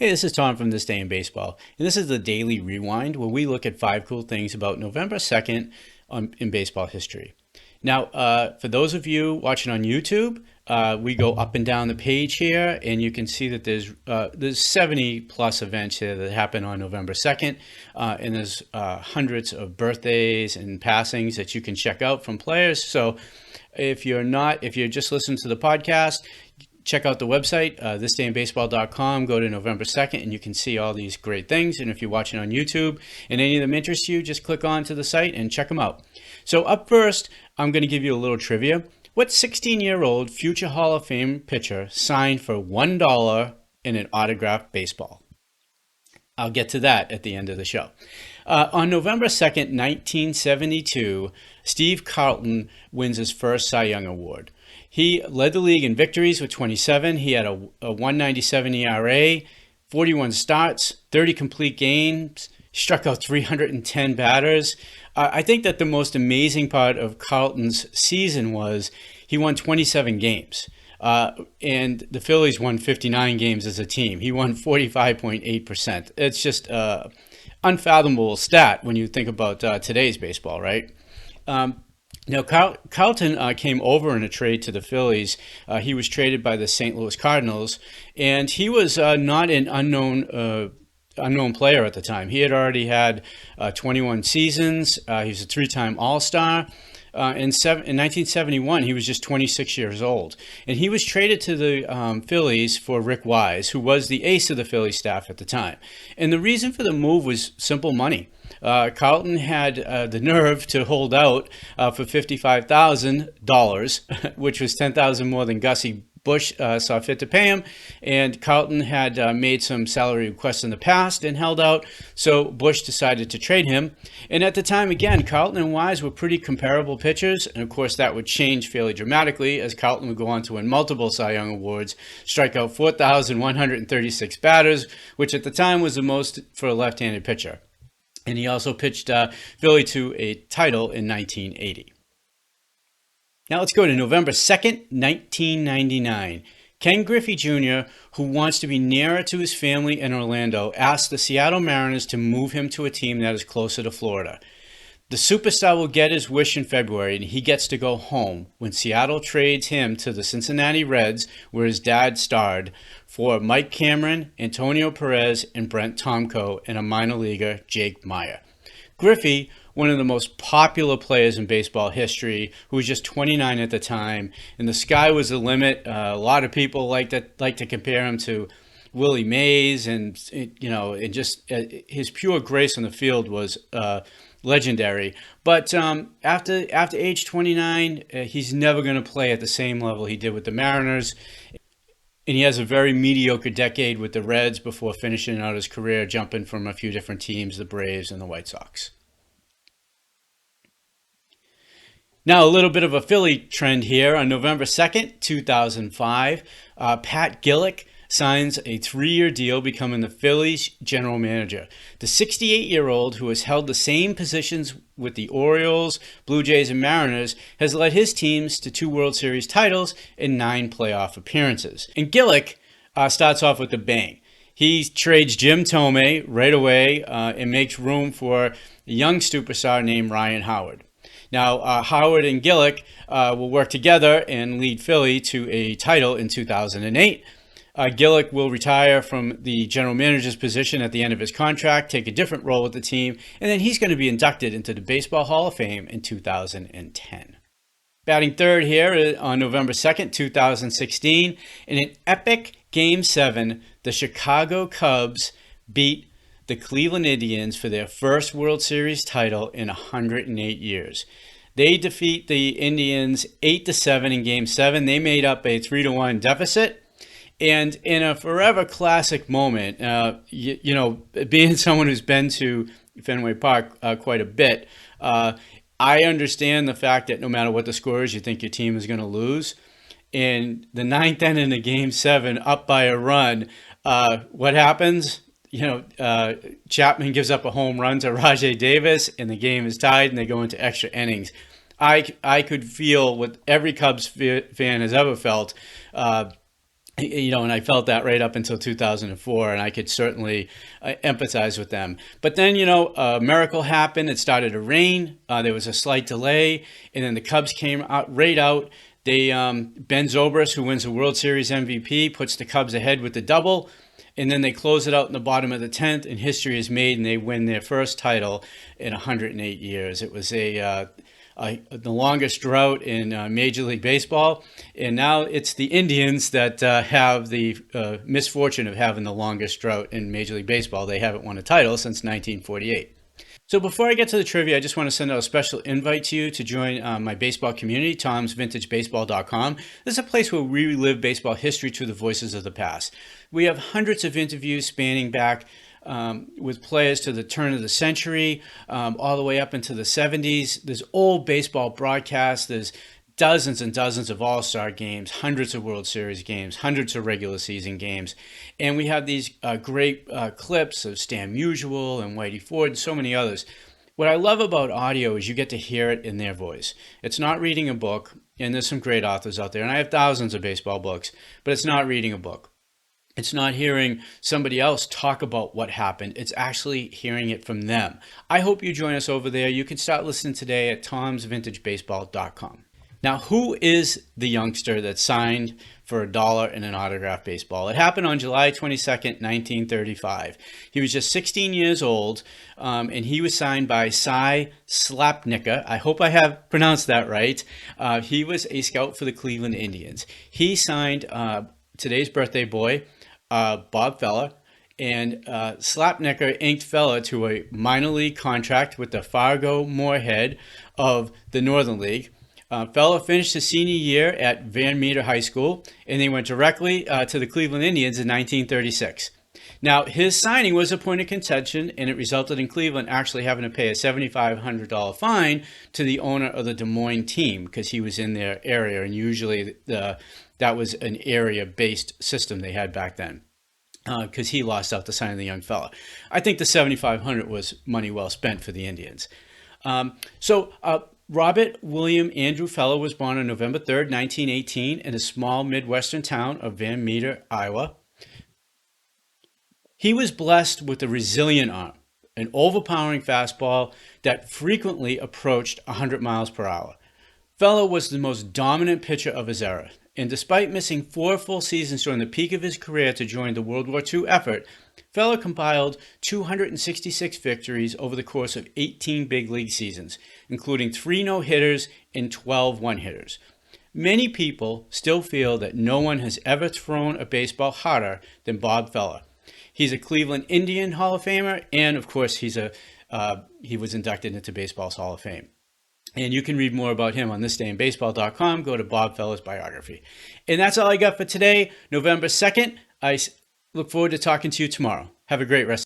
Hey, this is Tom from This Day in Baseball, and this is the Daily Rewind where we look at 5 cool things about November 2nd in baseball history. Now, for those of you watching on YouTube, we go up and down the page here, and you can see that there's 70 plus events here that happen on November 2nd, and there's hundreds of birthdays and passings that you can check out from players. So if you're just listening to the podcast, check out the website, thisdayinbaseball.com. Go to November 2nd, and you can see all these great things. And if you're watching on YouTube and any of them interest you, just click on to the site and check them out. So up first, I'm going to give you a little trivia. What 16-year-old future Hall of Fame pitcher signed for $1 in an autographed baseball? I'll get to that at the end of the show. On November 2nd, 1972, Steve Carlton wins his first Cy Young Award. He led the league in victories with 27. He had a 197 ERA, 41 starts, 30 complete games, struck out 310 batters. I think that the most amazing part of Carlton's season was he won 27 games. And the Phillies won 59 games as a team. He won 45.8%. It's just an unfathomable stat when you think about today's baseball, right? Now, Carlton came over in a trade to the Phillies. He was traded by the St. Louis Cardinals, and he was not an unknown player at the time. He had already had 21 seasons. He was a three-time All-Star. In 1971, he was just 26 years old. And he was traded to the Phillies for Rick Wise, who was the ace of the Phillies staff at the time. And the reason for the move was simple money. Carlton had the nerve to hold out for $55,000, which was $10,000 more than Gussie Busch saw fit to pay him, and Carlton had made some salary requests in the past and held out, so Busch decided to trade him. And at the time, again, Carlton and Wise were pretty comparable pitchers, and of course that would change fairly dramatically as Carlton would go on to win multiple Cy Young Awards, strike out 4,136 batters, which at the time was the most for a left-handed pitcher. And he also pitched Philly to a title in 1980. Now let's go to November 2nd, 1999. Ken Griffey Jr., who wants to be nearer to his family in Orlando, asked the Seattle Mariners to move him to a team that is closer to Florida. The superstar will get his wish in February, and he gets to go home when Seattle trades him to the Cincinnati Reds, where his dad starred, for Mike Cameron, Antonio Perez, and Brent Tomko, and a minor leaguer, Jake Meyer. Griffey, one of the most popular players in baseball history, who was just 29 at the time, and the sky was the limit. A lot of people like to compare him to Willie Mays, and just his pure grace on the field was legendary. But after age 29, he's never going to play at the same level he did with the Mariners. And he has a very mediocre decade with the Reds before finishing out his career, jumping from a few different teams, the Braves and the White Sox. Now, a little bit of a Philly trend here. On November 2nd, 2005, Pat Gillick signs a 3-year deal becoming the Phillies general manager. The 68-year-old, who has held the same positions with the Orioles, Blue Jays, and Mariners, has led his teams to 2 World Series titles and 9 playoff appearances. And Gillick starts off with a bang. He trades Jim Thome right away and makes room for a young superstar named Ryan Howard. Now, Howard and Gillick will work together and lead Philly to a title in 2008. Gillick will retire from the general manager's position at the end of his contract, take a different role with the team, and then he's going to be inducted into the Baseball Hall of Fame in 2010. Batting third here on November 2nd, 2016, in an epic Game 7, the Chicago Cubs beat the Cleveland Indians for their first World Series title in 108 years. They defeat the Indians 8-7 in Game 7. They made up a 3-1 deficit. And in a forever classic moment, being someone who's been to Fenway Park quite a bit, I understand the fact that no matter what the score is, you think your team is going to lose. In the 9th inning of Game 7, up by a run, what happens? Chapman gives up a home run to Rajay Davis, and the game is tied, and they go into extra innings. I could feel what every Cubs fan has ever felt And I felt that right up until 2004, and I could certainly empathize with them. But then, a miracle happened. It started to rain. There was a slight delay, and then the Cubs came out right out. They Ben Zobrist, who wins the World Series MVP, puts the Cubs ahead with the double, and then they close it out in the bottom of the 10th, and history is made, and they win their first title in 108 years. It was the longest drought in Major League Baseball, and now it's the Indians that have the misfortune of having the longest drought in Major League Baseball. They haven't won a title since 1948. So before I get to the trivia, I just want to send out a special invite to you to join my baseball community, tomsvintagebaseball.com. This is a place where we relive baseball history through the voices of the past. We have hundreds of interviews spanning back with players to the turn of the century, all the way up into the 70s. There's old baseball broadcasts. There's dozens and dozens of all-star games, hundreds of World Series games, hundreds of regular season games. And we have these great clips of Stan Musial and Whitey Ford and so many others. What I love about audio is you get to hear it in their voice. It's not reading a book, and there's some great authors out there, and I have thousands of baseball books, but it's not reading a book. It's not hearing somebody else talk about what happened. It's actually hearing it from them. I hope you join us over there. You can start listening today at tomsvintagebaseball.com. Now, who is the youngster that signed for $1 in an autographed baseball? It happened on July 22nd, 1935. He was just 16 years old, and he was signed by Cy Slapnicka. I hope I have pronounced that right. He was a scout for the Cleveland Indians. He signed today's birthday boy, Bob Feller, and Slapnicka inked Feller to a minor league contract with the Fargo Moorhead of the Northern League. Feller finished his senior year at Van Meter High School, and they went directly to the Cleveland Indians in 1936. Now, his signing was a point of contention, and it resulted in Cleveland actually having to pay a $7,500 fine to the owner of the Des Moines team because he was in their area, and usually that was an area-based system they had back then because he lost out to signing the young fella. I think the $7,500 was money well spent for the Indians. Robert William Andrew Feller was born on November 3rd, 1918 in a small Midwestern town of Van Meter, Iowa. He was blessed with a resilient arm, an overpowering fastball that frequently approached 100 miles per hour. Feller was the most dominant pitcher of his era, and despite missing 4 full seasons during the peak of his career to join the World War II effort, Feller compiled 266 victories over the course of 18 big league seasons, including 3 no-hitters and 12 one-hitters. Many people still feel that no one has ever thrown a baseball harder than Bob Feller. He's a Cleveland Indian Hall of Famer, and of course he was inducted into Baseball's Hall of Fame. And you can read more about him on thisdayinbaseball.com. Go to Bob Feller's biography. And that's all I got for today, November 2nd. I look forward to talking to you tomorrow. Have a great rest.